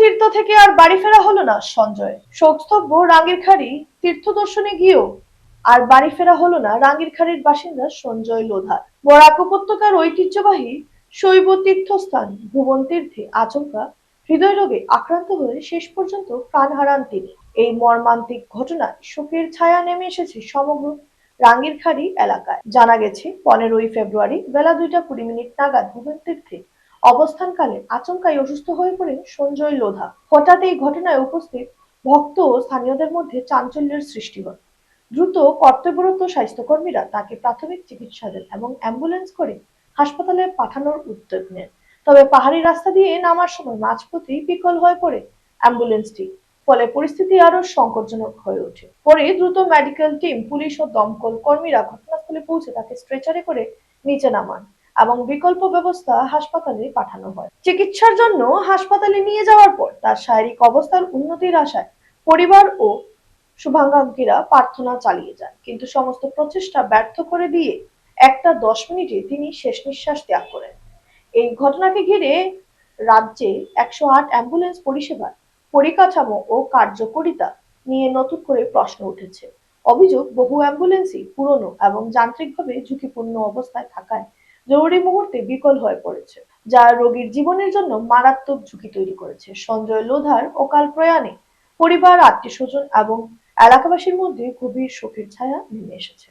তীর্থ থেকে আর বাড়ি ফেরা হলো না সঞ্জয়। শোকস্তব্ধ রাঙ্গিরখাড়ি তীর্থ দর্শনে গিয়েও আর বাড়ি ফেরা হলো না রাঙ্গিরখাড়ির বাসিন্দা সঞ্জয় লোধার। বরাক উপত্যকার ঐতিহ্যবাহী শৈব তীর্থস্থান ভুবন তীর্থে আচমকা হৃদয়রোগে আক্রান্ত হয়ে শেষ পর্যন্ত প্রাণ হারান তিনি। এই মর্মান্তিক ঘটনায় শোকের ছায়া নেমে এসেছে সমগ্র রাঙ্গিরখাড়ি এলাকায়। জানা গেছে 15ই ফেব্রুয়ারি বেলা 2:20 নাগাদ ভুবন তীর্থে অবস্থানকালে আচমকাই অসুস্থ হয়ে পড়েন সঞ্জয় লোধা। হঠাৎ এই ঘটনায় উপস্থিত ভক্ত ও স্থানীয়দের মধ্যে চাঞ্চল্যের সৃষ্টি হয়। দ্রুত কর্তব্যরত স্বাস্থ্যকর্মীরা তাকে প্রাথমিক চিকিৎসা দেন এবং অ্যাম্বুলেন্স করে হাসপাতালে পাঠানোর উদ্যোগ নেন। তবে পাহাড়ি রাস্তা দিয়ে নামার সময় মাঝপথেই বিকল হয়ে পড়ে অ্যাম্বুলেন্সটি। ফলে পরিস্থিতি আরো সংকটজনক হয়ে ওঠে। পরে দ্রুত মেডিকেল টিম, পুলিশ ও দমকল কর্মীরা ঘটনাস্থলে পৌঁছে তাকে স্ট্রেচারে করে নিচে নামান এবং বিকল্প ব্যবস্থা হাসপাতালে পাঠানো হয়। চিকিৎসার জন্য হাসপাতালে নিয়ে যাওয়ার পর তার শারীরিক অবস্থার উন্নতির আশায় পরিবার ও শুভাকাঙ্ক্ষীরা প্রার্থনা চালিয়ে যান, কিন্তু সমস্ত প্রচেষ্টা ব্যর্থ করে দিয়ে 1টা 10 মিনিটে তিনি শেষ নিঃশ্বাস ত্যাগ করেন। এই ঘটনাকে ঘিরে রাজ্যে 108 অ্যাম্বুলেন্স পরিষেবার পরিকাঠামো ও কার্যকারিতা নিয়ে নতুন করে প্রশ্ন উঠেছে। অভিযোগ, বহু অ্যাম্বুলেন্সই পুরনো এবং যান্ত্রিকভাবে ঝুঁকিপূর্ণ অবস্থায় থাকায় জরুরি মুহূর্তে বিকল হয়ে পড়েছে, যা রোগীর জীবনের জন্য মারাত্মক ঝুঁকি তৈরি করেছে। সঞ্জয় লোধার অকাল প্রয়াণে পরিবার, আত্মীয়স্বজন এবং এলাকাবাসীর মধ্যে গভীর শোকের ছায়া নেমে এসেছে।